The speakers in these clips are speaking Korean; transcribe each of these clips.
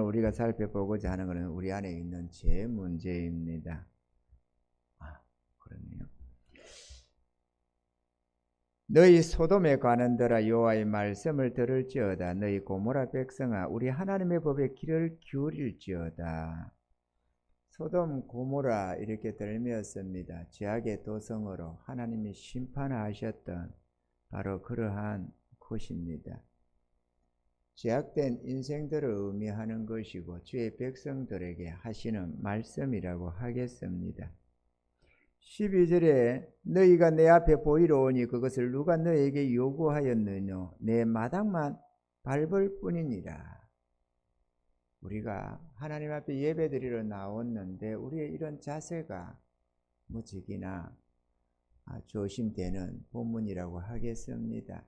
우리가 살펴보고자 하는 것은 우리 안에 있는 죄 문제입니다. 그러네요. 너희 소돔에 관한더라 여호와의 말씀을 들을지어다. 너희 고모라 백성아 우리 하나님의 법에 귀를 기울일지어다. 소돔 고모라 이렇게 들렸습니다. 죄악의 도성으로 하나님이 심판하셨던 바로 그러한 곳입니다. 죄악된 인생들을 의미하는 것이고 주의 백성들에게 하시는 말씀이라고 하겠습니다. 12절에 너희가 내 앞에 보이러 오니 그것을 누가 너희에게 요구하였느냐 내 마당만 밟을 뿐이니라. 우리가 하나님 앞에 예배드리러 나왔는데 우리의 이런 자세가 무지기나 조심되는 본문이라고 하겠습니다.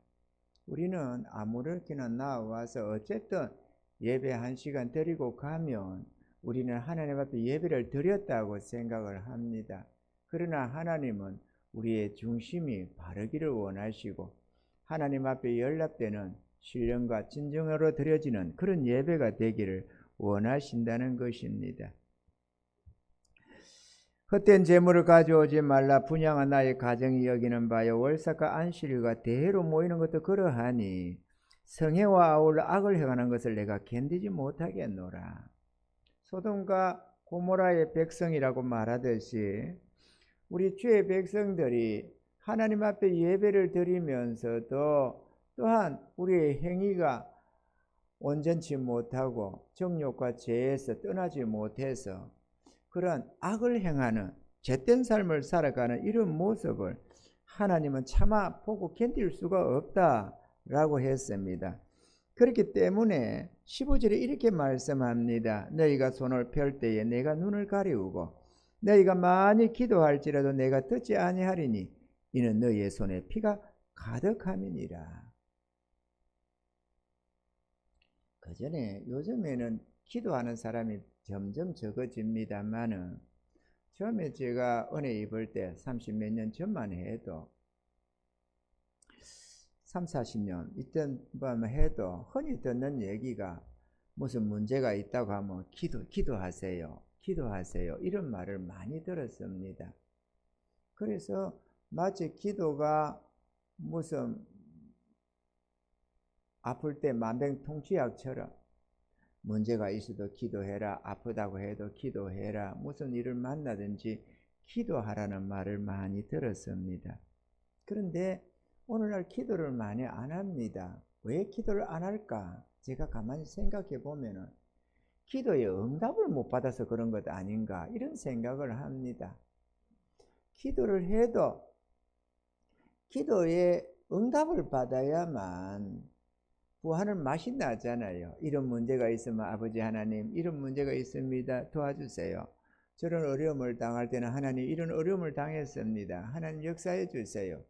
우리는 아무렇게나 나와서 어쨌든 예배 1시간 드리고 가면 우리는 하나님 앞에 예배를 드렸다고 생각을 합니다. 그러나 하나님은 우리의 중심이 바르기를 원하시고 하나님 앞에 연락되는 신령과 진정으로 드려지는 그런 예배가 되기를 원하신다는 것입니다. 헛된 재물을 가져오지 말라. 분양한 나의 가정이 여기는 바요 월삭과 안식일과 대회로 모이는 것도 그러하니 성회와 아울러 악을 행하는 것을 내가 견디지 못하겠노라. 소돔과 고모라의 백성이라고 말하듯이 우리 주의 백성들이 하나님 앞에 예배를 드리면서도 또한 우리의 행위가 온전치 못하고 정욕과 죄에서 떠나지 못해서 그런 악을 행하는 죄된 삶을 살아가는 이런 모습을 하나님은 차마 보고 견딜 수가 없다라고 했습니다. 그렇기 때문에 15절에 이렇게 말씀합니다. 너희가 손을 펼 때에 내가 눈을 가리우고 너희가 많이 기도할지라도 내가 듣지 아니하리니 이는 너희의 손에 피가 가득함이니라. 그전에 요즘에는 기도하는 사람이 점점 적어집니다만은 처음에 제가 은혜 입을 때 30몇 년 전만 해도 30-40년 이때만 해도 흔히 듣는 얘기가 무슨 문제가 있다고 하면 기도하세요. 기도하세요. 이런 말을 많이 들었습니다. 그래서 마치 기도가 무슨 아플 때 만병통치약처럼 문제가 있어도 기도해라. 아프다고 해도 기도해라. 무슨 일을 만나든지 기도하라는 말을 많이 들었습니다. 그런데 오늘날 기도를 많이 안 합니다. 왜 기도를 안 할까? 제가 가만히 생각해 보면은 기도에 응답을 못 받아서 그런 것 아닌가 이런 생각을 합니다. 기도를 해도 기도에 응답을 받아야만 구하는 맛이 나잖아요. 이런 문제가 있으면 아버지 하나님 이런 문제가 있습니다. 도와주세요. 저런 어려움을 당할 때는 하나님 이런 어려움을 당했습니다. 하나님 역사해 주세요.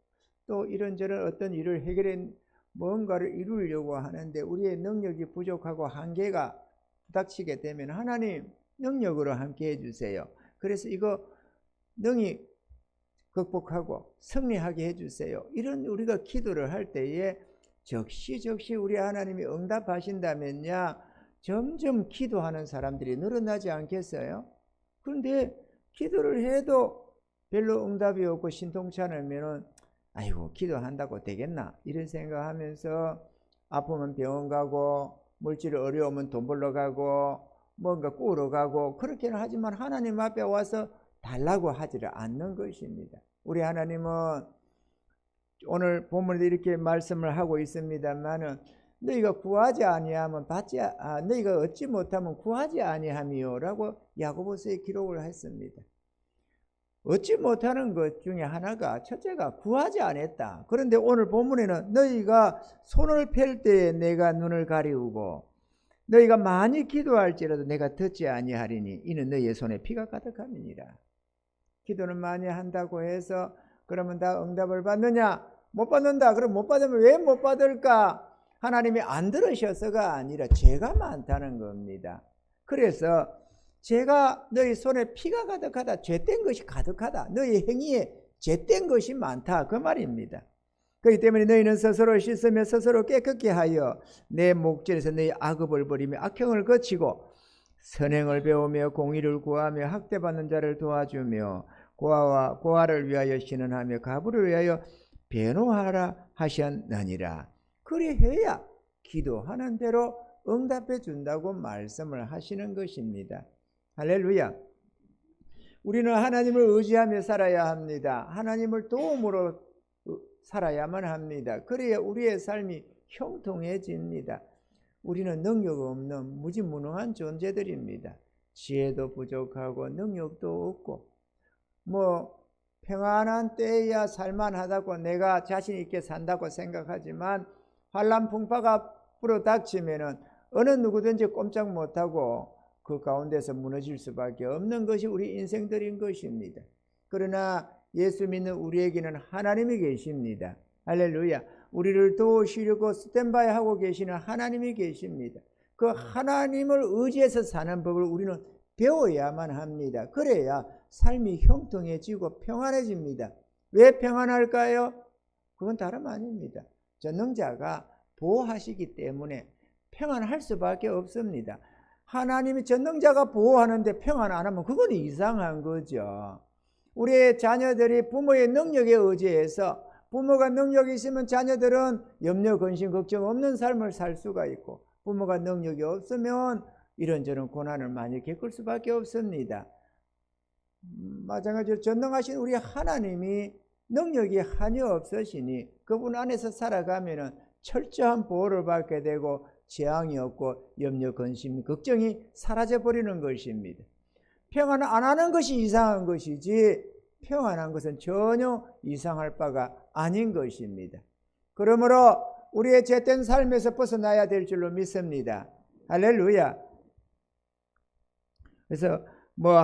또 이런저런 어떤 일을 해결해 뭔가를 이루려고 하는데 우리의 능력이 부족하고 한계가 부닥치게 되면 하나님 능력으로 함께 해주세요. 그래서 이거 능히 극복하고 승리하게 해주세요. 이런 우리가 기도를 할 때에 적시적시 우리 하나님이 응답하신다면야 점점 기도하는 사람들이 늘어나지 않겠어요? 그런데 기도를 해도 별로 응답이 없고 신통치 않으면 아이고 기도한다고 되겠나 이런 생각하면서 아프면 병원 가고 물질 어려우면 돈 벌러 가고 뭔가 꾸러 가고 그렇게는 하지만 하나님 앞에 와서 달라고 하지를 않는 것입니다. 우리 하나님은 오늘 본문에 이렇게 말씀을 하고 있습니다만은 너희가 구하지 아니하면 너희가 얻지 못하면 구하지 아니함이요라고 야고보서에 기록을 했습니다. 얻지 못하는 것 중에 하나가 첫째가 구하지 않았다. 그런데 오늘 본문에는 너희가 손을 펼 때에 내가 눈을 가리우고 너희가 많이 기도할지라도 내가 듣지 아니하리니 이는 너희의 손에 피가 가득함이니라. 기도는 많이 한다고 해서 그러면 다 응답을 받느냐? 못 받는다. 그럼 못 받으면 왜 못 받을까? 하나님이 안 들으셔서가 아니라 죄가 많다는 겁니다. 그래서 죄가 너희 손에 피가 가득하다. 죄된 것이 가득하다. 너희 행위에 죄된 것이 많다. 그 말입니다. 그렇기 때문에 너희는 스스로 씻으며 스스로 깨끗게 하여 내 목전에서 너희 악업을 버리며 악행을 거치고 선행을 배우며 공의를 구하며 학대받는 자를 도와주며 고아를 위하여 신원하며 가부를 위하여 변호하라 하셨느니라. 그리해야 기도하는 대로 응답해 준다고 말씀을 하시는 것입니다. 할렐루야. 우리는 하나님을 의지하며 살아야 합니다. 하나님을 도움으로 살아야만 합니다. 그래야 우리의 삶이 형통해집니다. 우리는 능력 없는 무지무능한 존재들입니다. 지혜도 부족하고 능력도 없고 평안한 때야 살만하다고 내가 자신 있게 산다고 생각하지만 환난 풍파가 불어닥치면은 어느 누구든지 꼼짝 못하고 그 가운데서 무너질 수밖에 없는 것이 우리 인생들인 것입니다. 그러나 예수 믿는 우리에게는 하나님이 계십니다. 할렐루야. 우리를 도우시려고 스탠바이 하고 계시는 하나님이 계십니다. 그 하나님을 의지해서 사는 법을 우리는 배워야만 합니다. 그래야 삶이 형통해지고 평안해집니다. 왜 평안할까요? 그건 다름 아닙니다. 전능자가 보호하시기 때문에 평안할 수밖에 없습니다. 하나님이 전능자가 보호하는데 평안 안 하면 그건 이상한 거죠. 우리의 자녀들이 부모의 능력에 의지해서 부모가 능력이 있으면 자녀들은 염려, 근심, 걱정 없는 삶을 살 수가 있고 부모가 능력이 없으면 이런저런 고난을 많이 겪을 수밖에 없습니다. 마찬가지로 전능하신 우리 하나님이 능력이 한이 없으시니 그분 안에서 살아가면은 철저한 보호를 받게 되고 재앙이 없고 염려, 근심, 걱정이 사라져 버리는 것입니다. 평안 안 하는 것이 이상한 것이지 평안한 것은 전혀 이상할 바가 아닌 것입니다. 그러므로 우리의 죄된 삶에서 벗어나야 될 줄로 믿습니다. 할렐루야. 그래서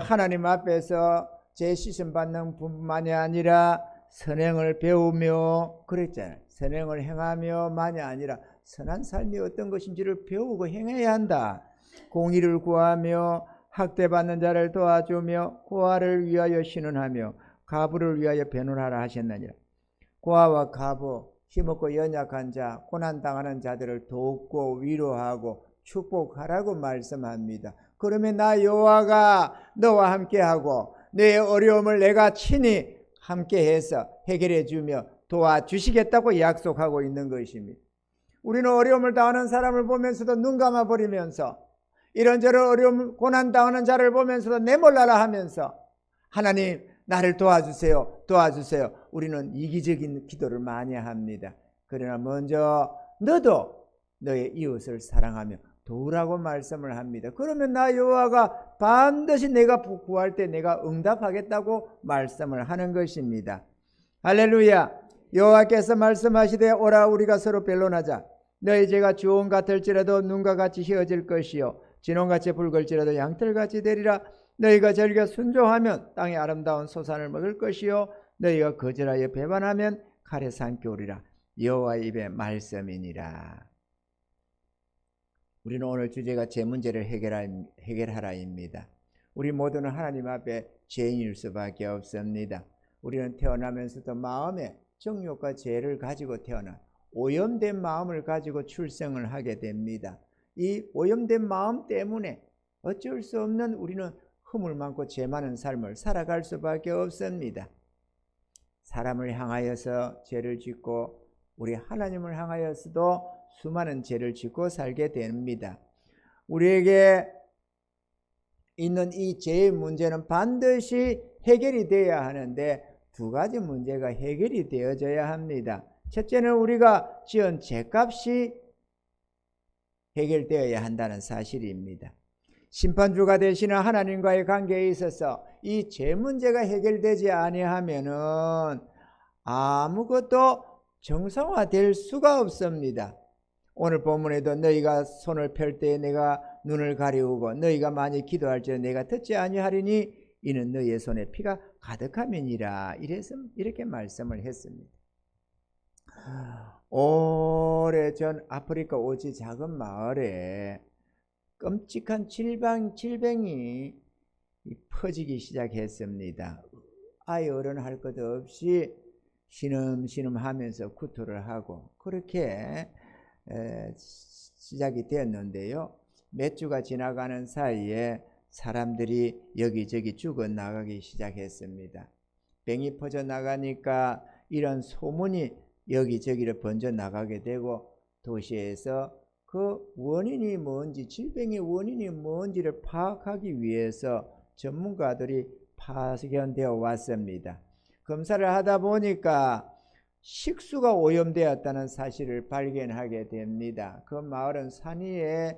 하나님 앞에서 죄 씻음 받는 뿐만이 아니라 선행을 배우며 그랬잖아요. 선행을 행하며만이 아니라 선한 삶이 어떤 것인지를 배우고 행해야 한다. 공의를 구하며 학대받는 자를 도와주며 고아를 위하여 신원하며 가부를 위하여 변호하라 하셨느니라. 고아와 가부, 힘없고 연약한 자, 고난당하는 자들을 돕고 위로하고 축복하라고 말씀합니다. 그러면 나 여호와가 너와 함께하고 내 어려움을 내가 친히 함께해서 해결해 주며 도와주시겠다고 약속하고 있는 것입니다. 우리는 어려움을 당하는 사람을 보면서도 눈 감아버리면서 이런저런 어려움 고난당하는 자를 보면서도 내몰라라 하면서 하나님 나를 도와주세요. 도와주세요. 우리는 이기적인 기도를 많이 합니다. 그러나 먼저 너도 너의 이웃을 사랑하며 도우라고 말씀을 합니다. 그러면 나 여호와가 반드시 내가 구할 때 내가 응답하겠다고 말씀을 하는 것입니다. 할렐루야. 여호와께서 말씀하시되 오라 우리가 서로 변론하자. 너희 죄가 주홍 같을지라도 눈과 같이 휘어질 것이요 진홍같이 붉을지라도 양털같이 되리라. 너희가 절겨 순종하면 땅의 아름다운 소산을 먹을 것이요 너희가 거절하여 배반하면 칼에 삼켜 오리라. 여호와의 입의 말씀이니라. 우리는 오늘 주제가 죄 문제를 해결하라입니다. 우리 모두는 하나님 앞에 죄인일 수밖에 없습니다. 우리는 태어나면서도 마음에 정욕과 죄를 가지고 태어나 오염된 마음을 가지고 출생을 하게 됩니다. 이 오염된 마음 때문에 어쩔 수 없는 우리는 허물 많고 죄 많은 삶을 살아갈 수밖에 없습니다. 사람을 향하여서 죄를 짓고 우리 하나님을 향하여서도 수많은 죄를 짓고 살게 됩니다. 우리에게 있는 이 죄의 문제는 반드시 해결이 되어야 하는데 두 가지 문제가 해결이 되어져야 합니다. 첫째는 우리가 지은 죄값이 해결되어야 한다는 사실입니다. 심판주가 되시는 하나님과의 관계에 있어서 이 죄 문제가 해결되지 아니하면은 아무것도 정상화될 수가 없습니다. 오늘 본문에도 너희가 손을 펼 때에 내가 눈을 가리우고 너희가 많이 기도할지라도 내가 듣지 아니하리니 이는 너희의 손에 피가 가득함이니라. 이렇게 말씀을 했습니다. 오래전 아프리카 오지 작은 마을에 끔찍한 질병이 퍼지기 시작했습니다. 아이 어른 할 것 없이 신음신음하면서 구토를 하고 그렇게 시작이 되었는데요. 몇 주가 지나가는 사이에 사람들이 여기저기 죽어나가기 시작했습니다. 병이 퍼져나가니까 이런 소문이 여기저기로 번져나가게 되고 도시에서 그 원인이 뭔지, 질병의 원인이 뭔지를 파악하기 위해서 전문가들이 파견되어 왔습니다. 검사를 하다 보니까 식수가 오염되었다는 사실을 발견하게 됩니다. 그 마을은 산 위에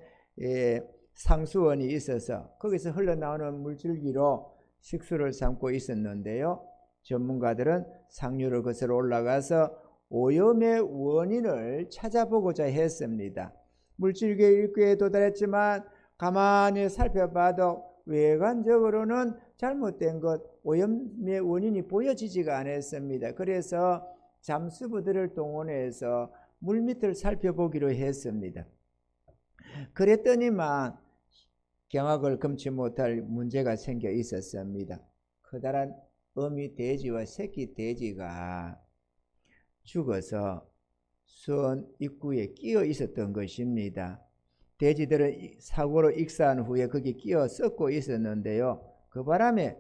상수원이 있어서 거기서 흘러나오는 물줄기로 식수를 삼고 있었는데요. 전문가들은 상류를 거슬러 올라가서 오염의 원인을 찾아보고자 했습니다. 물줄기의 입구에 도달했지만 가만히 살펴봐도 외관적으로는 잘못된 것, 오염의 원인이 보여지지가 않았습니다. 그래서 잠수부들을 동원해서 물밑을 살펴보기로 했습니다. 그랬더니만 경악을 금치 못할 문제가 생겨 있었습니다. 커다란 어미 돼지와 새끼 돼지가 죽어서 수원 입구에 끼어 있었던 것입니다. 돼지들은 사고로 익사한 후에 거기 끼어 썩고 있었는데요. 그 바람에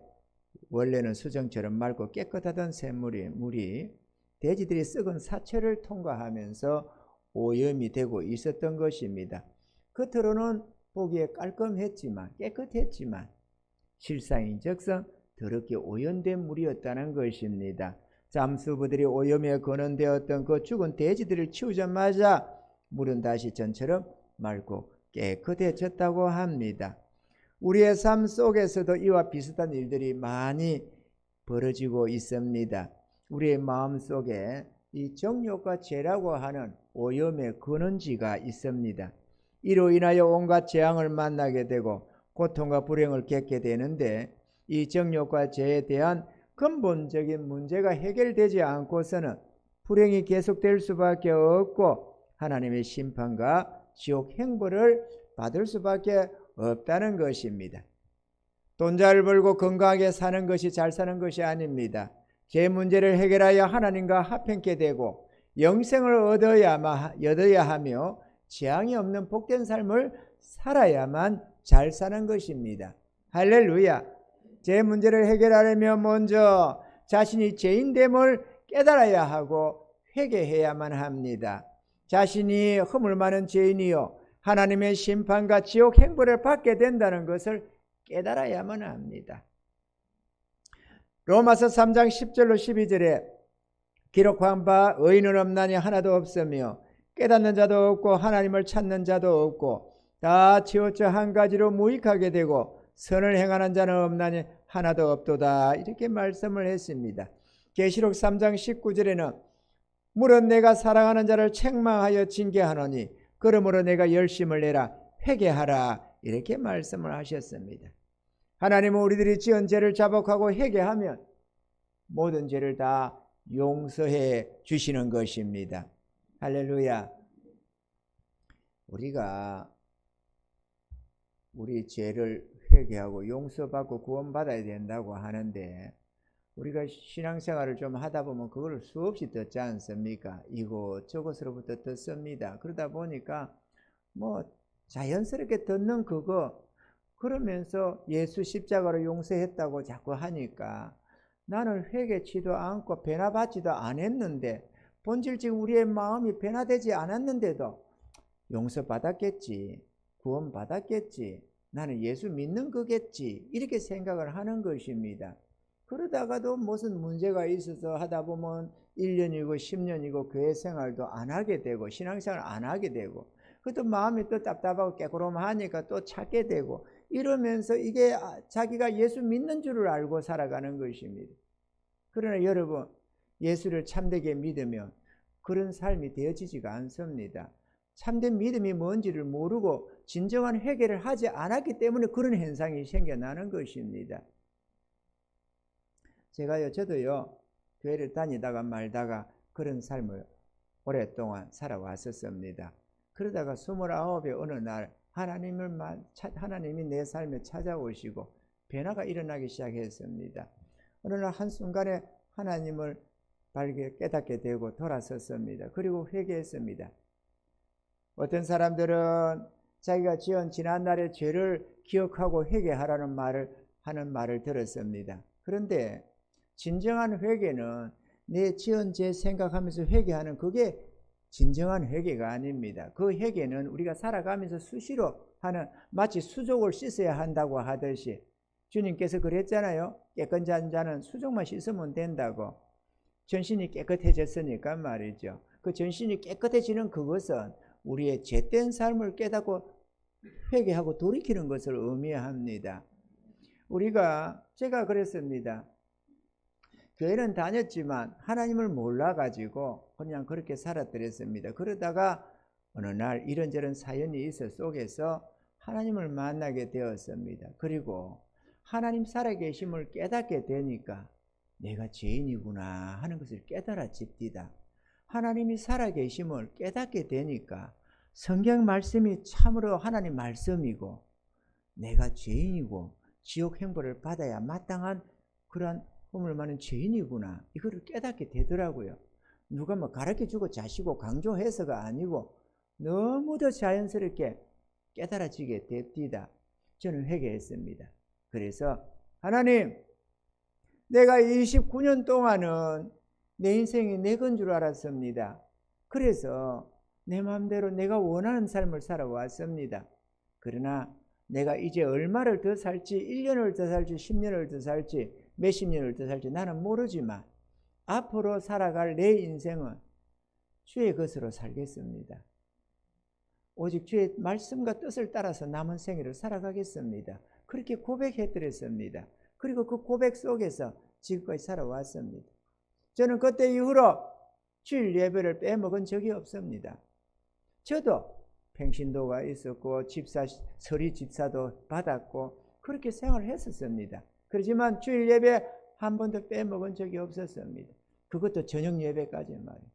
원래는 수정처럼 맑고 깨끗하던 물이 돼지들이 썩은 사체를 통과하면서 오염이 되고 있었던 것입니다. 겉으로는 보기에 깔끔했지만 깨끗했지만 실상인즉슨 더럽게 오염된 물이었다는 것입니다. 잠수부들이 오염에 근원되었던 그 죽은 돼지들을 치우자마자 물은 다시 전처럼 맑고 깨끗해졌다고 합니다. 우리의 삶 속에서도 이와 비슷한 일들이 많이 벌어지고 있습니다. 우리의 마음속에 이 정욕과 죄라고 하는 오염의 근원지가 있습니다. 이로 인하여 온갖 재앙을 만나게 되고 고통과 불행을 겪게 되는데 이 정욕과 죄에 대한 근본적인 문제가 해결되지 않고서는 불행이 계속될 수밖에 없고 하나님의 심판과 지옥 행벌을 받을 수밖에 없다는 것입니다. 돈 잘 벌고 건강하게 사는 것이 잘 사는 것이 아닙니다. 죄 문제를 해결하여 하나님과 합행케 되고 영생을 얻어야 하며 재앙이 없는 복된 삶을 살아야만 잘 사는 것입니다. 할렐루야. 죄 문제를 해결하려면 먼저 자신이 죄인됨을 깨달아야 하고 회개해야만 합니다. 자신이 허물 많은 죄인이요 하나님의 심판과 지옥 행벌을 받게 된다는 것을 깨달아야만 합니다. 로마서 3장 10절로 12절에 기록한 바 의인은 없나니 하나도 없으며 깨닫는 자도 없고 하나님을 찾는 자도 없고 다 치우쳐 한 가지로 무익하게 되고 선을 행하는 자는 없나니 하나도 없도다. 이렇게 말씀을 했습니다. 계시록 3장 19절에는 물은 내가 사랑하는 자를 책망하여 징계하노니 그러므로 내가 열심을 내라 회개하라. 이렇게 말씀을 하셨습니다. 하나님은 우리들이 지은 죄를 자복하고 회개하면 모든 죄를 다 용서해 주시는 것입니다. 할렐루야. 우리가 우리 죄를 회개하고 용서받고 구원받아야 된다고 하는데 우리가 신앙생활을 좀 하다 보면 그걸 수없이 듣지 않습니까? 이곳저곳으로부터 듣습니다. 그러다 보니까 뭐 자연스럽게 듣는 그거 그러면서 예수 십자가로 용서했다고 자꾸 하니까 나는 회개치도 않고 변화받지도 않았는데 본질적으로 우리의 마음이 변화되지 않았는데도 용서받았겠지, 구원받았겠지, 나는 예수 믿는 거겠지 이렇게 생각을 하는 것입니다. 그러다가도 무슨 문제가 있어서 하다 보면 1년이고 10년이고 교회 생활도 안 하게 되고 신앙생활 안 하게 되고 그것도 마음이 또 답답하고 깨꾸름하니까 또 찾게 되고 이러면서 이게 자기가 예수 믿는 줄을 알고 살아가는 것입니다. 그러나 여러분 예수를 참되게 믿으면 그런 삶이 되어지지가 않습니다. 참된 믿음이 뭔지를 모르고 진정한 회개를 하지 않았기 때문에 그런 현상이 생겨나는 것입니다. 저도요 교회를 다니다가 말다가 그런 삶을 오랫동안 살아왔었습니다. 그러다가 29의 어느 날 하나님이 내 삶에 찾아오시고 변화가 일어나기 시작했습니다. 어느 날 한순간에 하나님을 깨닫게 되고 돌아섰습니다. 그리고 회개했습니다. 어떤 사람들은 자기가 지은 지난날의 죄를 기억하고 회개하라는 하는 말을 들었습니다. 그런데 진정한 회개는 내 지은 죄 생각하면서 회개하는 그게 진정한 회개가 아닙니다. 그 회개는 우리가 살아가면서 수시로 하는, 마치 수족을 씻어야 한다고 하듯이 주님께서 그랬잖아요. 깨끗한 자는 수족만 씻으면 된다고. 전신이 깨끗해졌으니까 말이죠. 그 전신이 깨끗해지는 그것은 우리의 죄된 삶을 깨닫고 회개하고 돌이키는 것을 의미합니다. 제가 그랬습니다. 교회는 다녔지만 하나님을 몰라가지고 그냥 그렇게 살았더랬습니다. 그러다가 어느 날 이런저런 사연이 있어 속에서 하나님을 만나게 되었습니다. 그리고 하나님 살아계심을 깨닫게 되니까 내가 죄인이구나 하는 것을 깨달아집니다. 하나님이 살아계심을 깨닫게 되니까 성경 말씀이 참으로 하나님 말씀이고 내가 죄인이고 지옥 형벌을 받아야 마땅한 그런 허물 많은 죄인이구나, 이거를 깨닫게 되더라고요. 누가 뭐 가르쳐주고 자시고 강조해서가 아니고 너무도 자연스럽게 깨달아지게 됩니다. 저는 회개했습니다. 그래서 하나님, 내가 29년 동안은 내 인생이 내 건 줄 알았습니다. 그래서 내 마음대로 내가 원하는 삶을 살아왔습니다. 그러나 내가 이제 얼마를 더 살지, 1년을 더 살지, 10년을 더 살지, 몇십 년을 더 살지 나는 모르지만 앞으로 살아갈 내 인생은 주의 것으로 살겠습니다. 오직 주의 말씀과 뜻을 따라서 남은 생애를 살아가겠습니다. 그렇게 고백해드렸습니다. 그리고 그 고백 속에서 지금까지 살아왔습니다. 저는 그때 이후로 주일 예배를 빼먹은 적이 없습니다. 저도 평신도가 있었고 서리 집사도 받았고 그렇게 생활을 했었습니다. 그렇지만 주일 예배 한 번도 빼먹은 적이 없었습니다. 그것도 저녁 예배까지 말이에요.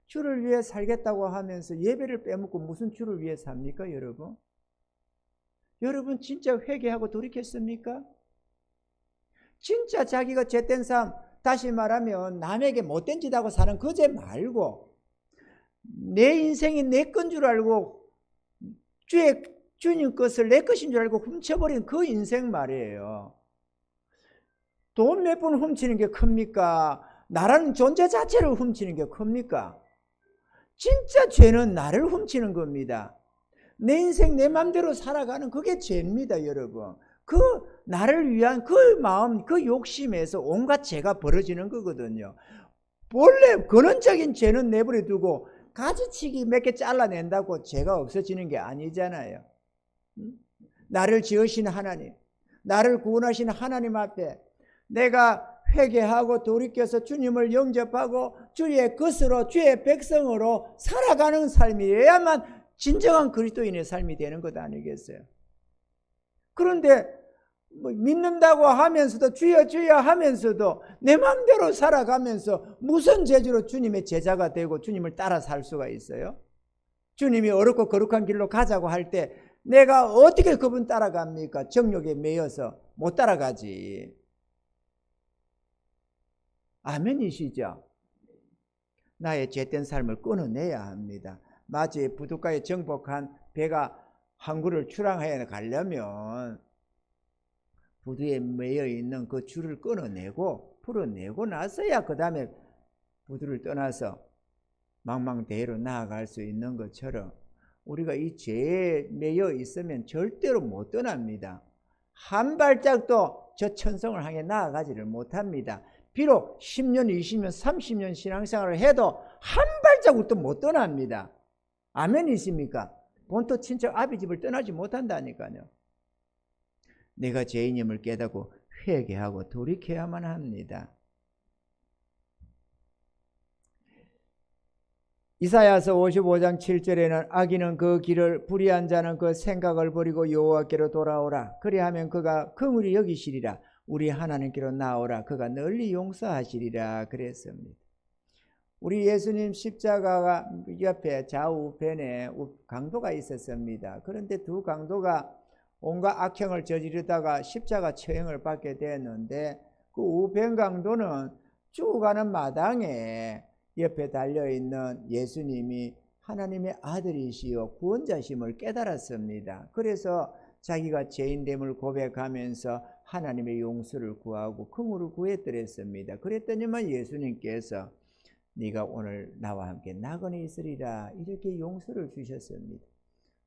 주를 위해 살겠다고 하면서 예배를 빼먹고 무슨 주를 위해 삽니까, 여러분? 여러분 진짜 회개하고 돌이켰습니까? 진짜 자기가 죄된 삶, 다시 말하면 남에게 못된 짓 하고 사는 그 죄 말고 내 인생이 내 건 줄 알고 주님 것을 내 것인 줄 알고 훔쳐버린 그 인생 말이에요. 돈 몇 번 훔치는 게 큽니까? 나라는 존재 자체를 훔치는 게 큽니까? 진짜 죄는 나를 훔치는 겁니다. 내 인생 내 마음대로 살아가는 그게 죄입니다, 여러분. 그 나를 위한 그 마음, 그 욕심에서 온갖 죄가 벌어지는 거거든요. 본래 근원적인 죄는 내버려 두고 가지치기 몇 개 잘라낸다고 죄가 없어지는 게 아니잖아요. 나를 지으신 하나님, 나를 구원하신 하나님 앞에 내가 회개하고 돌이켜서 주님을 영접하고 주의 것으로 주의 백성으로 살아가는 삶이어야만 진정한 그리스도인의 삶이 되는 것 아니겠어요? 그런데 믿는다고 하면서도 주여 주여 하면서도 내 마음대로 살아가면서 무슨 재주로 주님의 제자가 되고 주님을 따라 살 수가 있어요? 주님이 어렵고 거룩한 길로 가자고 할 때 내가 어떻게 그분 따라갑니까? 정욕에 매여서 못 따라가지. 아멘이시죠? 나의 죄된 삶을 끊어내야 합니다. 마치 부둣가에 정복한 배가 항구를 출항해 가려면 부두에 매여 있는 그 줄을 끊어내고 풀어내고 나서야 그 다음에 부두를 떠나서 망망대해로 나아갈 수 있는 것처럼 우리가 이 죄에 매여 있으면 절대로 못 떠납니다. 한 발짝도 저 천성을 향해 나아가지를 못합니다. 비록 10년, 20년, 30년 신앙생활을 해도 한 발자국도 못 떠납니다. 아멘이십니까? 본토 친척 아비 집을 떠나지 못한다니까요. 내가 죄인임을 깨닫고 회개하고 돌이켜야만 합니다. 이사야서 55장 7절에는 악인은 그 길을 불의한 자는 그 생각을 버리고 여호와께로 돌아오라. 그리하면 그가 긍휼히 여기시리라. 우리 하나님께로 나오라. 그가 널리 용서하시리라 그랬습니다. 우리 예수님 십자가가 옆에 좌우편에 강도가 있었습니다. 그런데 두 강도가 온갖 악행을 저지르다가 십자가 처형을 받게 되었는데 그 우편 강도는 쭉 가는 마당에 옆에 달려있는 예수님이 하나님의 아들이시요 구원자심을 깨달았습니다. 그래서 자기가 죄인됨을 고백하면서 하나님의 용서를 구하고 긍휼을 구했더랬습니다. 그랬더니만 예수님께서 네가 오늘 나와 함께 나그네 있으리라 이렇게 용서를 주셨습니다.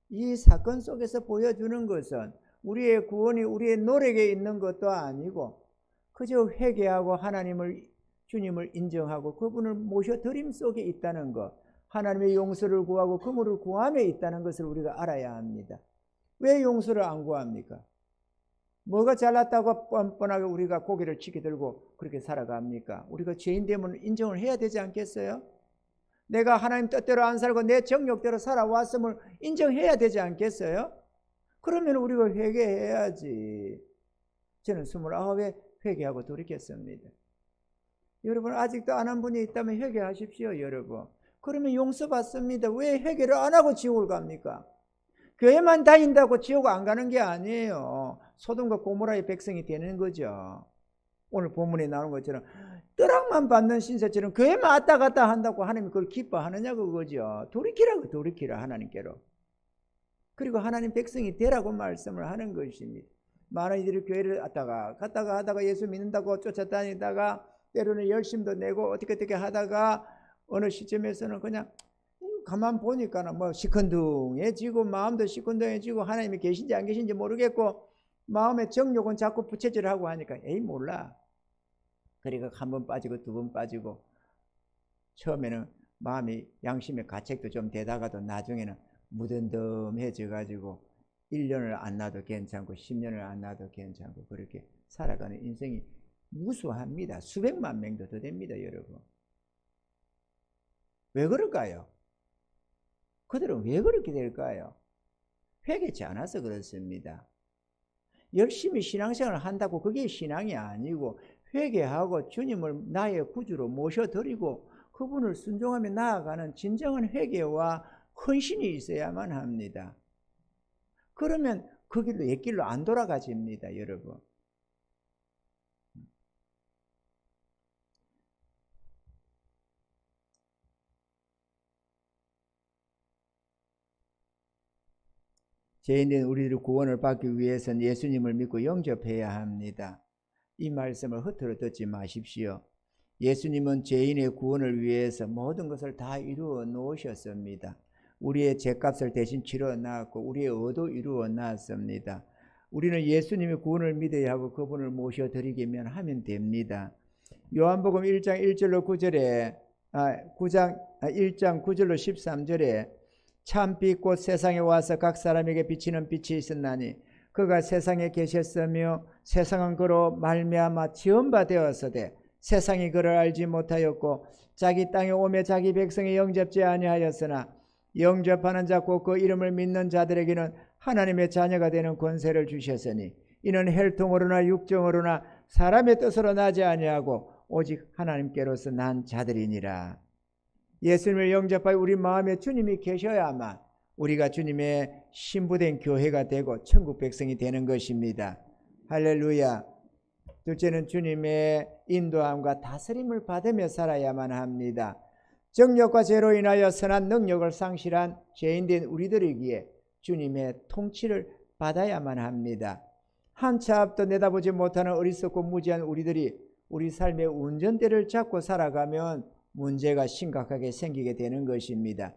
이 사건 속에서 보여주는 것은 우리의 구원이 우리의 노력에 있는 것도 아니고 그저 회개하고 주님을 인정하고 그분을 모셔드림 속에 있다는 것, 하나님의 용서를 구하고 긍휼을 구함에 있다는 것을 우리가 알아야 합니다. 왜 용서를 안 구합니까? 뭐가 잘났다고 뻔뻔하게 우리가 고개를 치게 들고 그렇게 살아갑니까? 우리가 죄인됨을 인정을 해야 되지 않겠어요? 내가 하나님 뜻대로 안 살고 내 정욕대로 살아왔음을 인정해야 되지 않겠어요? 그러면 우리가 회개해야지. 저는 29에 회개하고 돌이켰습니다. 여러분 아직도 안 한 분이 있다면 회개하십시오. 여러분 그러면 용서받습니다. 왜 회개를 안 하고 지옥을 갑니까? 교회만 다닌다고 지옥 안 가는 게 아니에요. 소돔과 고모라의 백성이 되는 거죠. 오늘 본문에 나오는 것처럼 떡락만 받는 신세처럼 교회만 왔다 갔다 한다고 하나님이 그걸 기뻐하느냐고 그거죠. 돌이키라 하나님께로. 그리고 하나님 백성이 되라고 말씀을 하는 것입니다. 많은 이들이 교회를 갔다가 하다가 예수 믿는다고 쫓아다니다가 때로는 열심도 내고 어떻게 하다가 어느 시점에서는 그냥 가만 보니까는 뭐 시큰둥해지고 마음도 시큰둥해지고 하나님이 계신지 안 계신지 모르겠고 마음의 정욕은 자꾸 부채질하고 하니까 에이 몰라. 그러니까 한 번 빠지고 두 번 빠지고 처음에는 마음이 양심의 가책도 좀 되다가도 나중에는 무덤덤해져 가지고 1년을 안 놔도 괜찮고 10년을 안 놔도 괜찮고 그렇게 살아가는 인생이 무수합니다. 수백만 명도 더 됩니다. 여러분 왜 그럴까요? 그들은 왜 그렇게 될까요? 회개치 않아서 그렇습니다. 열심히 신앙생활을 한다고 그게 신앙이 아니고 회개하고 주님을 나의 구주로 모셔드리고 그분을 순종하며 나아가는 진정한 회개와 헌신이 있어야만 합니다. 그러면 그 길로 옛길로 안 돌아가집니다. 여러분 죄인된 우리들의 구원을 받기 위해서는 예수님을 믿고 영접해야 합니다. 이 말씀을 허투루 듣지 마십시오. 예수님은 죄인의 구원을 위해서 모든 것을 다 이루어 놓으셨습니다. 우리의 죄값을 대신 치러 놨고 우리의 의도 이루어 놨습니다. 우리는 예수님의 구원을 믿어야 하고 그분을 모셔드리기만 하면 됩니다. 요한복음 1장 1절로 9절에 1장 9절로 13절에 참빛 곧 세상에 와서 각 사람에게 비치는 빛이 있었나니 그가 세상에 계셨으며 세상은 그로 말미암아 지은 바 되었으되 세상이 그를 알지 못하였고 자기 땅에 오매 자기 백성이 영접지 아니하였으나 영접하는 자 곧 그 이름을 믿는 자들에게는 하나님의 자녀가 되는 권세를 주셨으니 이는 혈통으로나 육정으로나 사람의 뜻으로 나지 아니하고 오직 하나님께로서 난 자들이니라. 예수님을 영접하여 우리 마음에 주님이 계셔야만 우리가 주님의 신부된 교회가 되고 천국 백성이 되는 것입니다. 할렐루야. 둘째는 주님의 인도함과 다스림을 받으며 살아야만 합니다. 정욕과 죄로 인하여 선한 능력을 상실한 죄인된 우리들이기에 주님의 통치를 받아야만 합니다. 한 차 앞도 내다보지 못하는 어리석고 무지한 우리들이 우리 삶의 운전대를 잡고 살아가면 문제가 심각하게 생기게 되는 것입니다.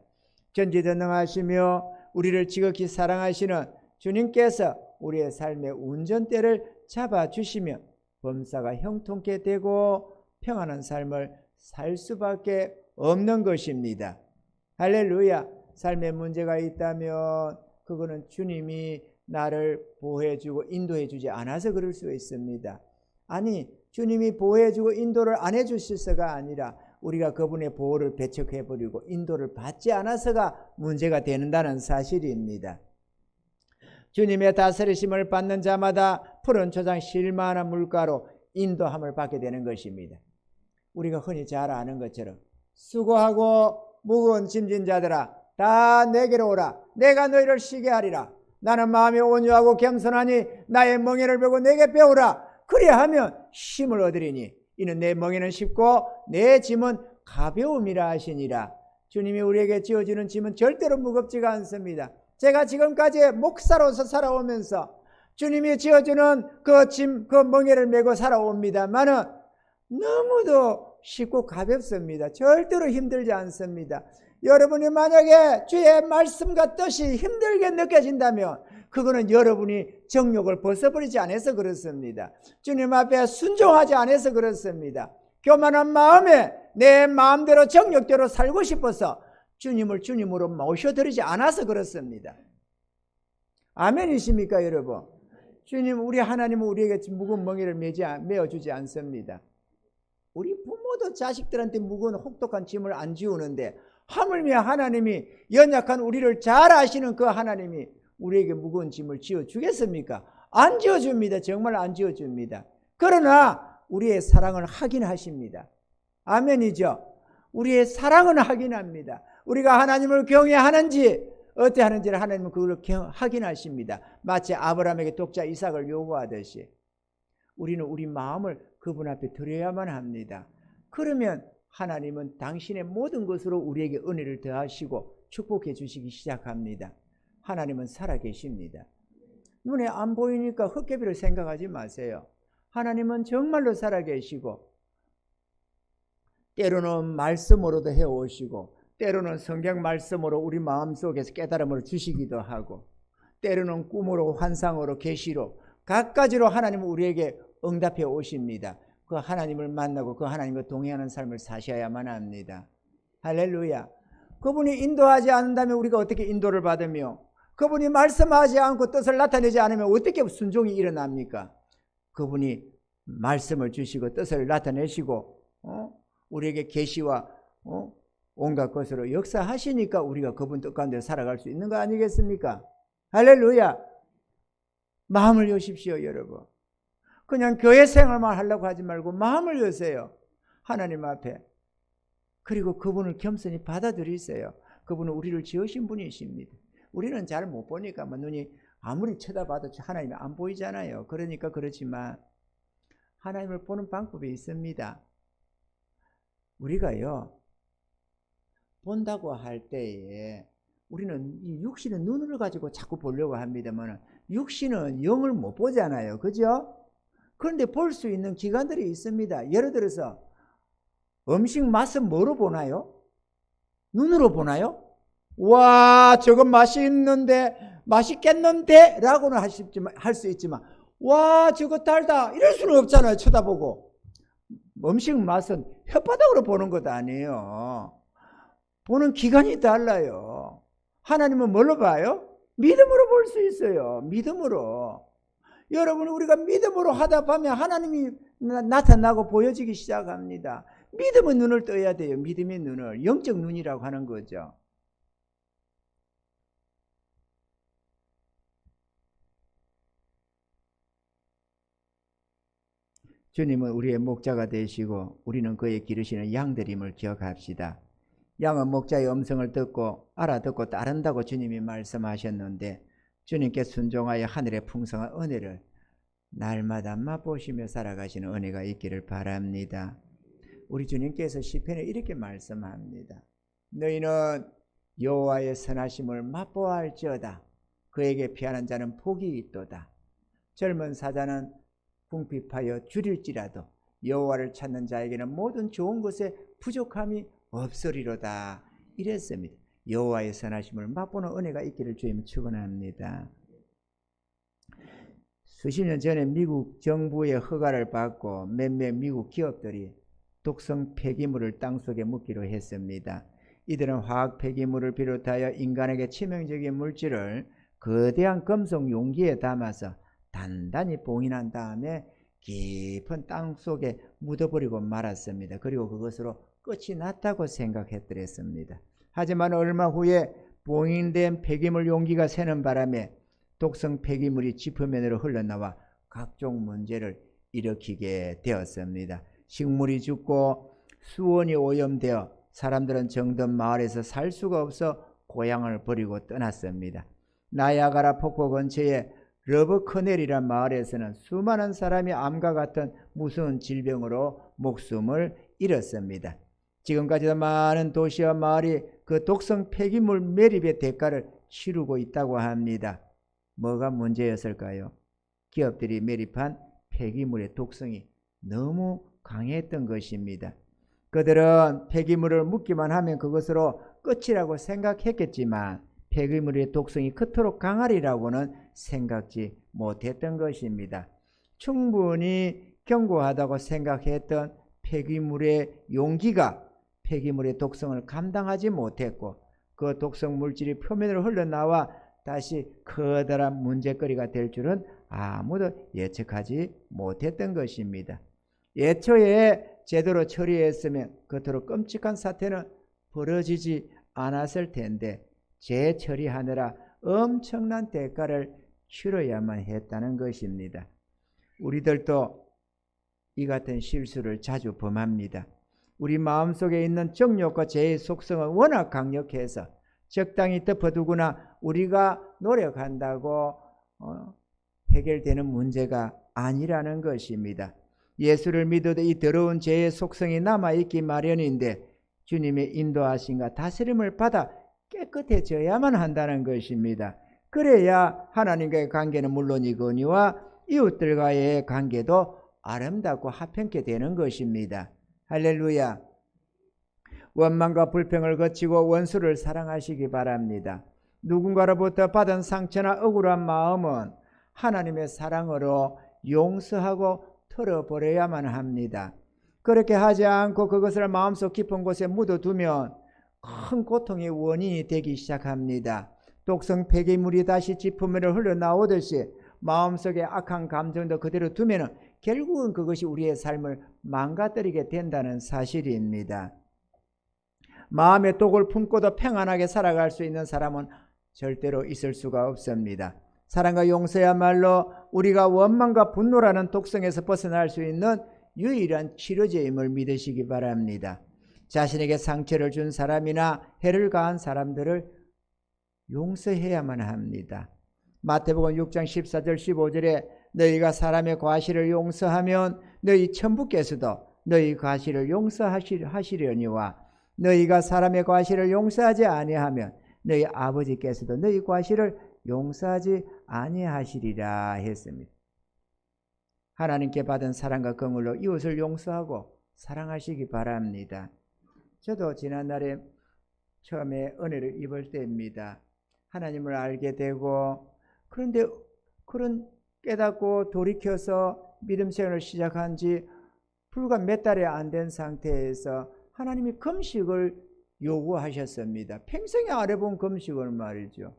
전지전능하시며 우리를 지극히 사랑하시는 주님께서 우리의 삶의 운전대를 잡아주시면 범사가 형통케 되고 평안한 삶을 살 수밖에 없는 것입니다. 할렐루야. 삶에 문제가 있다면 그거는 주님이 나를 보호해주고 인도해주지 않아서 그럴 수 있습니다. 아니 주님이 보호해주고 인도를 안 해주실서가 아니라 우리가 그분의 보호를 배척해버리고 인도를 받지 않아서가 문제가 된다는 사실입니다. 주님의 다스리심을 받는 자마다 푸른 초장 실만한 물가로 인도함을 받게 되는 것입니다. 우리가 흔히 잘 아는 것처럼 수고하고 무거운 짐진 자들아 다 내게로 오라. 내가 너희를 쉬게 하리라. 나는 마음이 온유하고 겸손하니 나의 멍에를 베고 내게 배우라. 그리하면 쉼을 얻으리니 이는 내 멍에는 쉽고 내 짐은 가벼움이라 하시니라. 주님이 우리에게 지어주는 짐은 절대로 무겁지가 않습니다. 제가 지금까지 목사로서 살아오면서 주님이 지어주는 그 짐, 그 멍에를 메고 살아옵니다만은 너무도 쉽고 가볍습니다. 절대로 힘들지 않습니다. 여러분이 만약에 주의 말씀과 뜻이 힘들게 느껴진다면 그거는 여러분이 정욕을 벗어버리지 않아서 그렇습니다. 주님 앞에 순종하지 않아서 그렇습니다. 교만한 마음에 내 마음대로 정욕대로 살고 싶어서 주님을 주님으로 모셔드리지 않아서 그렇습니다. 아멘이십니까 여러분? 주님, 우리 하나님은 우리에게 무거운 멍에를 메어주지 않습니다. 우리 부모도 자식들한테 무거운 혹독한 짐을 안 지우는데 하물며 하나님이 연약한 우리를 잘 아시는 그 하나님이 우리에게 무거운 짐을 지어주겠습니까? 안 지어줍니다. 정말 안 지어줍니다. 그러나 우리의 사랑을 확인하십니다. 아멘이죠? 우리의 사랑은 확인합니다. 우리가 하나님을 경외하는지 어떻게 하는지를 하나님은 그걸 확인하십니다. 마치 아브라함에게 독자 이삭을 요구하듯이 우리는 우리 마음을 그분 앞에 드려야만 합니다. 그러면 하나님은 당신의 모든 것으로 우리에게 은혜를 더하시고 축복해 주시기 시작합니다. 하나님은 살아계십니다. 눈에 안 보이니까 헛개비를 생각하지 마세요. 하나님은 정말로 살아계시고 때로는 말씀으로도 해오시고 때로는 성경 말씀으로 우리 마음속에서 깨달음을 주시기도 하고 때로는 꿈으로 환상으로 계시로 각가지로 하나님은 우리에게 응답해 오십니다. 그 하나님을 만나고 그 하나님과 동행하는 삶을 사셔야만 합니다. 할렐루야. 그분이 인도하지 않는다면 우리가 어떻게 인도를 받으며 그분이 말씀하지 않고 뜻을 나타내지 않으면 어떻게 순종이 일어납니까? 그분이 말씀을 주시고 뜻을 나타내시고 우리에게 계시와 온갖 것으로 역사하시니까 우리가 그분 뜻 가운데 살아갈 수 있는 거 아니겠습니까? 할렐루야. 마음을 여십시오 여러분. 그냥 교회 생활만 하려고 하지 말고 마음을 여세요. 하나님 앞에. 그리고 그분을 겸손히 받아들이세요. 그분은 우리를 지으신 분이십니다. 우리는 잘 못 보니까 눈이 아무리 쳐다봐도 하나님이 안 보이잖아요. 그러니까 그렇지만 하나님을 보는 방법이 있습니다. 우리가요 본다고 할 때에 우리는 이 육신의 눈을 가지고 자꾸 보려고 합니다만 육신은 영을 못 보잖아요. 그죠? 그런데 볼 수 있는 기관들이 있습니다. 예를 들어서 음식 맛은 뭐로 보나요? 눈으로 보나요? 와, 저건 맛있는데 맛있겠는데 라고는 할 수 있지만 와, 저거 달다 이럴 수는 없잖아요. 쳐다보고. 음식 맛은 혓바닥으로 보는 것도 아니에요. 보는 기관이 달라요. 하나님은 뭘로 봐요? 믿음으로 볼 수 있어요. 믿음으로. 여러분, 우리가 믿음으로 하다 보면 하나님이 나타나고 보여지기 시작합니다. 믿음의 눈을 떠야 돼요. 믿음의 눈을. 영적 눈이라고 하는 거죠. 주님은 우리의 목자가 되시고 우리는 그의 기르시는 양들임을 기억합시다. 양은 목자의 음성을 듣고 알아듣고 따른다고 주님이 말씀하셨는데 주님께 순종하여 하늘의 풍성한 은혜를 날마다 맛보시며 살아가시는 은혜가 있기를 바랍니다. 우리 주님께서 시편에 이렇게 말씀합니다. 너희는 여호와의 선하심을 맛보아할지어다. 그에게 피하는 자는 복이 있도다. 젊은 사자는 궁핍하여 줄일지라도 여호와를 찾는 자에게는 모든 좋은 것에 부족함이 없으리로다. 이랬습니다. 여호와의 선하심을 맛보는 은혜가 있기를 주님 축원합니다. 수십 년 전에 미국 정부의 허가를 받고 몇몇 미국 기업들이 독성 폐기물을 땅속에 묻기로 했습니다. 이들은 화학 폐기물을 비롯하여 인간에게 치명적인 물질을 거대한 금속 용기에 담아서 단단히 봉인한 다음에 깊은 땅속에 묻어버리고 말았습니다. 그리고 그것으로 끝이 났다고 생각했더랬습니다. 하지만 얼마 후에 봉인된 폐기물 용기가 새는 바람에 독성 폐기물이 지표면으로 흘러나와 각종 문제를 일으키게 되었습니다. 식물이 죽고 수온이 오염되어 사람들은 정든 마을에서 살 수가 없어 고향을 버리고 떠났습니다. 나야가라 폭포 근처에 러버커넬이란 마을에서는 수많은 사람이 암과 같은 무서운 질병으로 목숨을 잃었습니다. 지금까지도 많은 도시와 마을이 그 독성 폐기물 매립의 대가를 치르고 있다고 합니다. 뭐가 문제였을까요? 기업들이 매립한 폐기물의 독성이 너무 강했던 것입니다. 그들은 폐기물을 묻기만 하면 그것으로 끝이라고 생각했겠지만 폐기물의 독성이 그토록 강하리라고는 생각지 못했던 것입니다. 충분히 견고하다고 생각했던 폐기물의 용기가 폐기물의 독성을 감당하지 못했고 그 독성 물질이 표면으로 흘러나와 다시 커다란 문제거리가 될 줄은 아무도 예측하지 못했던 것입니다. 예초에 제대로 처리했으면 그토록 끔찍한 사태는 벌어지지 않았을 텐데 재처리하느라 엄청난 대가를 치러야만 했다는 것입니다. 우리들도 이 같은 실수를 자주 범합니다. 우리 마음속에 있는 정욕과 죄의 속성은 워낙 강력해서 적당히 덮어두거나 우리가 노력한다고 해결되는 문제가 아니라는 것입니다. 예수를 믿어도 이 더러운 죄의 속성이 남아있기 마련인데 주님의 인도하심과 다스림을 받아 깨끗해져야만 한다는 것입니다. 그래야 하나님과의 관계는 물론이거니와 이웃들과의 관계도 아름답고 화평케 되는 것입니다. 할렐루야. 원망과 불평을 거치고 원수를 사랑하시기 바랍니다. 누군가로부터 받은 상처나 억울한 마음은 하나님의 사랑으로 용서하고 털어버려야만 합니다. 그렇게 하지 않고 그것을 마음속 깊은 곳에 묻어두면 큰 고통의 원인이 되기 시작합니다. 독성 폐기물이 다시 지푸면을 흘러나오듯이 마음속에 악한 감정도 그대로 두면 결국은 그것이 우리의 삶을 망가뜨리게 된다는 사실입니다. 마음의 독을 품고도 평안하게 살아갈 수 있는 사람은 절대로 있을 수가 없습니다. 사랑과 용서야말로 우리가 원망과 분노라는 독성에서 벗어날 수 있는 유일한 치료제임을 믿으시기 바랍니다. 자신에게 상처를 준 사람이나 해를 가한 사람들을 용서해야만 합니다. 마태복음 6장 14절 15절에 너희가 사람의 과실을 용서하면 너희 천부께서도 너희 과실을 용서하시려니와 너희가 사람의 과실을 용서하지 아니하면 너희 아버지께서도 너희 과실을 용서하지 아니하시리라 했습니다. 하나님께 받은 사랑과 긍휼로 이웃을 용서하고 사랑하시기 바랍니다. 저도 지난날에 처음에 은혜를 입을 때입니다. 하나님을 알게 되고 그런데 그런 깨닫고 돌이켜서 믿음 생활을 시작한 지 불과 몇 달이 안 된 상태에서 하나님이 금식을 요구하셨습니다. 평생에 안 해본 금식을 말이죠.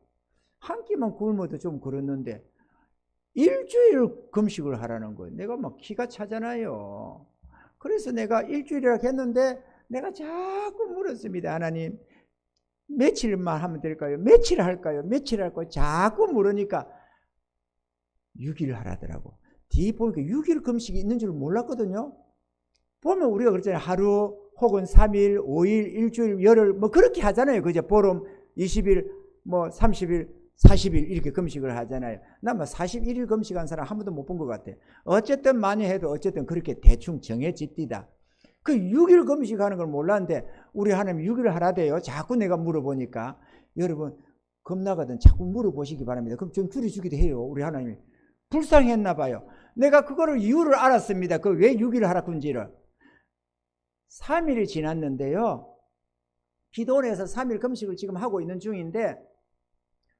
한 끼만 굶어도 좀 그렇는데 일주일 금식을 하라는 거예요. 내가 막 기가 차잖아요. 그래서 내가 일주일이라고 했는데 내가 자꾸 물었습니다. 하나님 며칠만 하면 될까요? 며칠 할까요? 며칠 할까요? 자꾸 물으니까 6일 하라더라고. 뒤에 보니까 6일 금식이 있는 줄 몰랐거든요. 보면 우리가 그랬잖아요. 하루 혹은 3일, 5일, 일주일, 열흘 뭐 그렇게 하잖아요. 그죠? 보름 20일, 뭐 30일, 40일 이렇게 금식을 하잖아요. 나 뭐 41일 금식한 사람 한 번도 못 본 것 같아. 어쨌든 많이 해도 어쨌든 그렇게 대충 정해집디다. 그 6일 금식하는 걸 몰랐는데 우리 하나님 6일 하라대요. 자꾸 내가 물어보니까 여러분 겁나거든. 자꾸 물어보시기 바랍니다. 그럼 좀 줄여주기도 해요. 우리 하나님이 불쌍했나 봐요. 내가 그거를 이유를 알았습니다. 그 왜 6일 하라고 한지를. 3일이 지났는데요. 기도원에서 3일 금식을 지금 하고 있는 중인데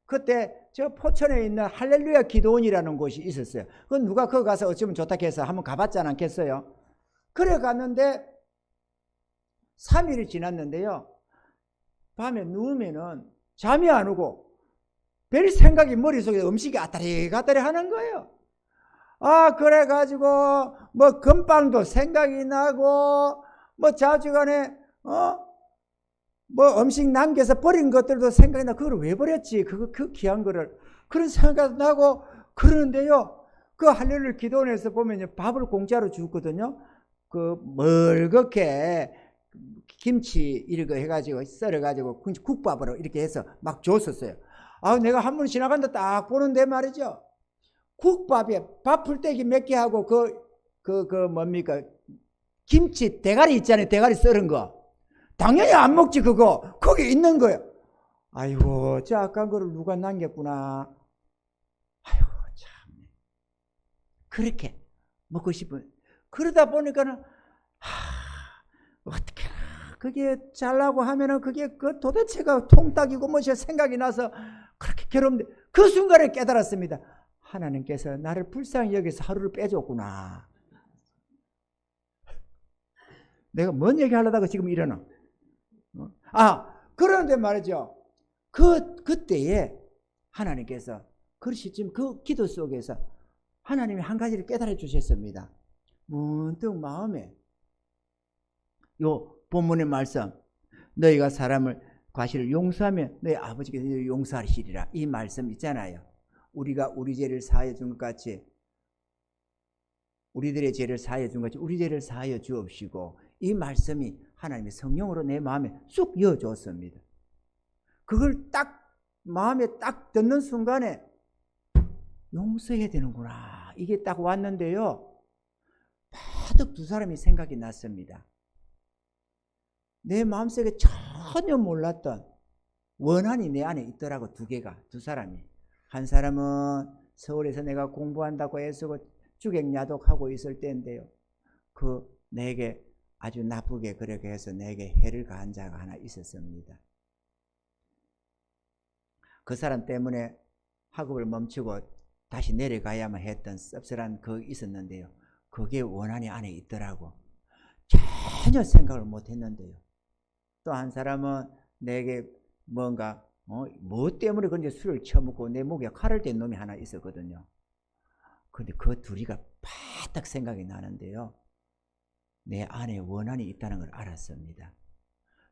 그때 저 포천에 있는 할렐루야 기도원이라는 곳이 있었어요. 그 누가 거기 가서 어쩌면 좋다 해서 한번 가봤지 않겠어요? 그래 갔는데 3일이 지났는데요. 밤에 누우면은 잠이 안 오고 별 생각이 머릿속에 음식이 아따리 하는 거예요. 아 그래가지고 뭐 금방도 생각이 나고 뭐 자주간에 뭐 음식 남겨서 버린 것들도 생각이 나. 그걸 왜 버렸지? 그 귀한 거를. 그런 생각이 나고 그러는데요. 그 할렐루야 기도원에서 보면 밥을 공짜로 주거든요. 그 멀겋게 김치 이렇게 해가지고 썰어가지고 국밥으로 이렇게 해서 막 줬었어요. 아 내가 한 번 지나간다 딱 보는데 말이죠. 국밥에 밥 풀떼기 몇 개 하고 뭡니까? 김치 대가리 있잖아요. 대가리 썰은 거. 당연히 안 먹지 그거. 거기 있는 거예요. 아이고 저 아까운 거를 누가 남겼구나. 아이고 참. 그렇게 먹고 싶은. 그러다 보니까는 어떻게 그게 잘라고 하면은 그게 그 도대체가 통닭이고 뭐지 생각이 나서 그렇게 괴로운데 그 순간에 깨달았습니다. 하나님께서 나를 불쌍히 여기서 하루를 빼줬구나. 내가 뭔 얘기 하려다가 지금 이러나. 그런데 말이죠. 그때에 하나님께서 그 시점 그 기도 속에서 하나님이 한 가지를 깨달아 주셨습니다. 문득 마음에 요 본문의 말씀 너희가 사람을 과실을 용서하면 너희 아버지께서 너희를 용서하시리라 이 말씀 있잖아요. 우리가 우리 죄를 사하여 준 것 같이 우리들의 죄를 사하여 준 것 같이 우리 죄를 사하여 주옵시고 이 말씀이 하나님의 성령으로 내 마음에 쑥 이어줬습니다. 그걸 딱 마음에 딱 듣는 순간에 용서해야 되는구나 이게 딱 왔는데요. 바득 두 사람이 생각이 났습니다. 내 마음속에 전혀 몰랐던 원한이 내 안에 있더라고. 두 사람이. 한 사람은 서울에서 내가 공부한다고 애쓰고 주객야독하고 있을 때인데요. 내게 아주 나쁘게 그렇게 해서 내게 해를 가한 자가 하나 있었습니다. 그 사람 때문에 학업을 멈추고 다시 내려가야만 했던 씁쓸한 있었는데요. 그게 원한이 안에 있더라고. 전혀 생각을 못 했는데요. 또 한 사람은 내게 뭔가 뭐 때문에 그런지 술을 처먹고 내 목에 칼을 댄 놈이 하나 있었거든요. 그런데 그 둘이가 바짝 생각이 나는데요. 내 안에 원한이 있다는 걸 알았습니다.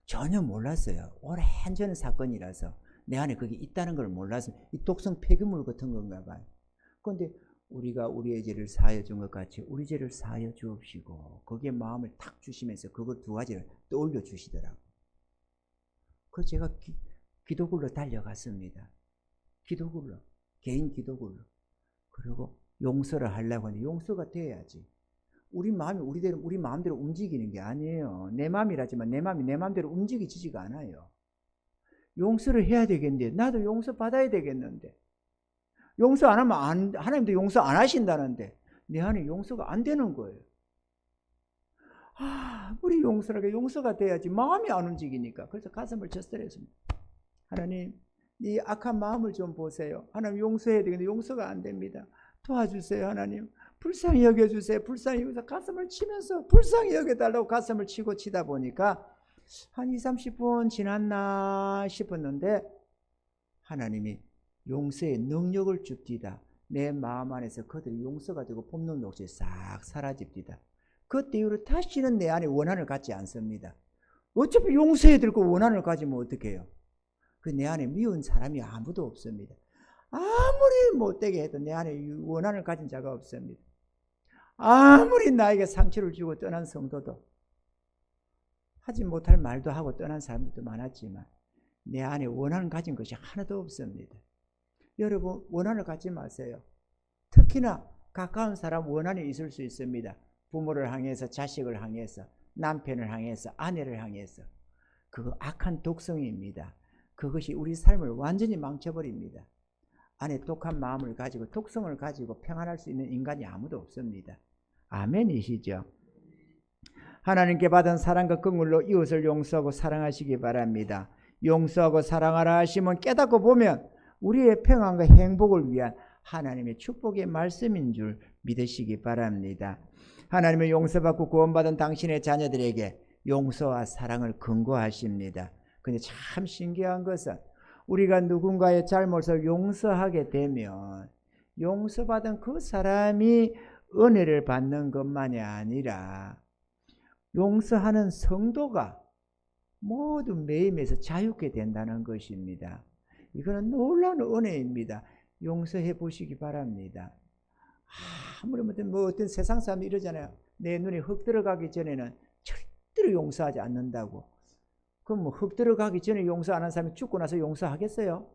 전혀 몰랐어요. 오랜전 사건이라서 내 안에 그게 있다는 걸 몰라서 이 독성 폐기물 같은 건가 봐요. 그런데 우리가 우리의 죄를 사하여 준 것 같이 우리 죄를 사하여 주옵시고 거기에 마음을 탁 주시면서 그걸 두 가지를 떠올려 주시더라고요. 그래서 제가 기도굴로 달려갔습니다. 기도굴로. 개인 기도굴로. 그리고 용서를 하려고 하는데 용서가 돼야지. 우리 마음이 우리 마음대로 움직이는 게 아니에요. 내 마음이라지만 내 마음이 내 마음대로 움직이지가 않아요. 용서를 해야 되겠는데 나도 용서 받아야 되겠는데 용서 안 하면 하나님도 용서 안 하신다는데 내 안에 용서가 안 되는 거예요. 우리 용서가 돼야지. 마음이 안 움직이니까. 그래서 가슴을 쳤더랬습니다. 하나님, 이 악한 마음을 좀 보세요. 하나님 용서해야 되겠는데 용서가 안 됩니다. 도와주세요. 하나님. 불쌍히 여겨주세요. 불쌍히 여겨서 가슴을 치면서 불쌍히 여겨달라고 가슴을 치고 치다 보니까 한 20-30분 지났나 싶었는데 하나님이 용서의 능력을 줍디다. 내 마음 안에서 그들이 용서가 되고 뽑는 녹지 싹 사라집디다. 그때 이후로 다시는 내 안에 원한을 갖지 않습니다. 어차피 용서해야 될 거 원한을 가지면 어떡해요? 내 안에 미운 사람이 아무도 없습니다. 아무리 못되게 해도 내 안에 원한을 가진 자가 없습니다. 아무리 나에게 상처를 주고 떠난 성도도 하지 못할 말도 하고 떠난 사람들도 많았지만 내 안에 원한을 가진 것이 하나도 없습니다. 여러분 원한을 갖지 마세요. 특히나 가까운 사람 원한이 있을 수 있습니다. 부모를 향해서, 자식을 향해서, 남편을 향해서, 아내를 향해서. 그거 악한 독성입니다. 그것이 우리 삶을 완전히 망쳐버립니다. 안에 독한 마음을 가지고 독성을 가지고 평안할 수 있는 인간이 아무도 없습니다. 아멘이시죠? 하나님께 받은 사랑과 긍휼로 이웃을 용서하고 사랑하시기 바랍니다. 용서하고 사랑하라 하시면 깨닫고 보면 우리의 평안과 행복을 위한 하나님의 축복의 말씀인 줄 믿으시기 바랍니다. 하나님의 용서받고 구원받은 당신의 자녀들에게 용서와 사랑을 권고하십니다. 근데 참 신기한 것은 우리가 누군가의 잘못을 용서하게 되면 용서받은 그 사람이 은혜를 받는 것만이 아니라 용서하는 성도가 모두 매임에서 자유케 된다는 것입니다. 이거는 놀라운 은혜입니다. 용서해 보시기 바랍니다. 아무리 어떤 세상 사람이 이러잖아요. 내 눈에 흙 들어가기 전에는 절대로 용서하지 않는다고. 그럼 흙 들어가기 전에 용서 안 한 사람이 죽고 나서 용서하겠어요?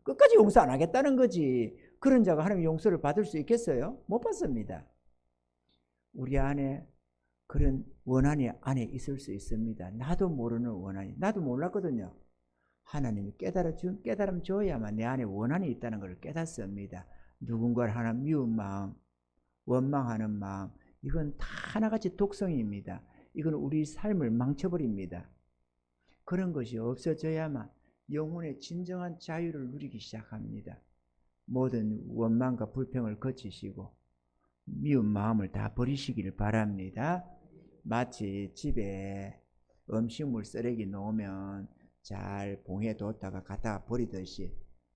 끝까지 용서 안 하겠다는 거지. 그런 자가 하나님 용서를 받을 수 있겠어요? 못 받습니다. 우리 안에 그런 원한이 안에 있을 수 있습니다. 나도 모르는 원한이. 나도 몰랐거든요. 하나님이 깨달음 줘야만 내 안에 원한이 있다는 것을 깨닫습니다. 누군가를 하나 미운 마음, 원망하는 마음, 이건 다 하나같이 독성입니다. 이건 우리 삶을 망쳐버립니다. 그런 것이 없어져야만 영혼의 진정한 자유를 누리기 시작합니다. 모든 원망과 불평을 거치시고 미운 마음을 다 버리시길 바랍니다. 마치 집에 음식물 쓰레기 놓으면 잘 봉에 뒀다가 갖다가 버리듯이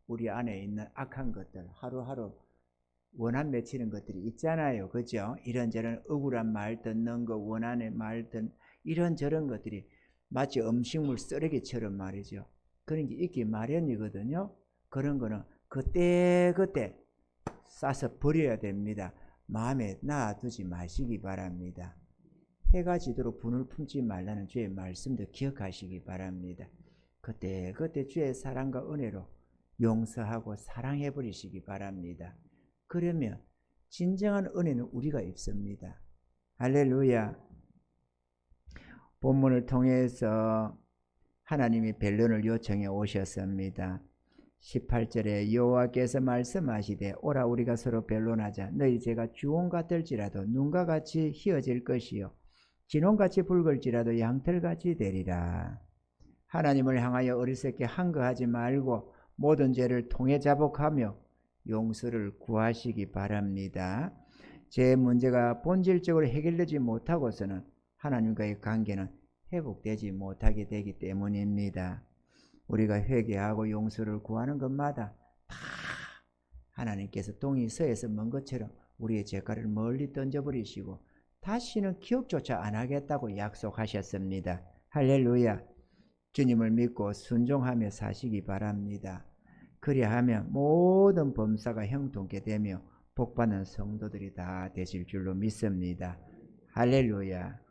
우리 안에 있는 악한 것들, 하루하루 원한 맺히는 것들이 있잖아요. 그죠? 이런저런 억울한 말 듣는 거, 원한의 말 듣는 이런저런 것들이 마치 음식물 쓰레기처럼 말이죠. 그런 게 있기 마련이거든요. 그런 거는 그때그때 싸서 버려야 됩니다. 마음에 놔두지 마시기 바랍니다. 해가 지도록 분을 품지 말라는 주의 말씀도 기억하시기 바랍니다. 그때 주의 사랑과 은혜로 용서하고 사랑해 버리시기 바랍니다. 그러면 진정한 은혜는 우리가 입습니다. 할렐루야. 본문을 통해서 하나님이 변론을 요청해 오셨습니다. 18절에 여호와께서 말씀하시되 오라 우리가 서로 변론하자. 너희 죄가 주홍 같을지라도 눈과 같이 희어질 것이요 진홍같이 붉을지라도 양털같이 되리라. 하나님을 향하여 어리석게 항거하지 말고 모든 죄를 통해 자복하며 용서를 구하시기 바랍니다. 죄 문제가 본질적으로 해결되지 못하고서는 하나님과의 관계는 회복되지 못하게 되기 때문입니다. 우리가 회개하고 용서를 구하는 것마다 다 하나님께서 동이 서에서 먼 것처럼 우리의 죄가를 멀리 던져버리시고 다시는 기억조차 안 하겠다고 약속하셨습니다. 할렐루야. 주님을 믿고 순종하며 사시기 바랍니다. 그리하면 모든 범사가 형통케 되며 복받는 성도들이 다 되실 줄로 믿습니다. 할렐루야.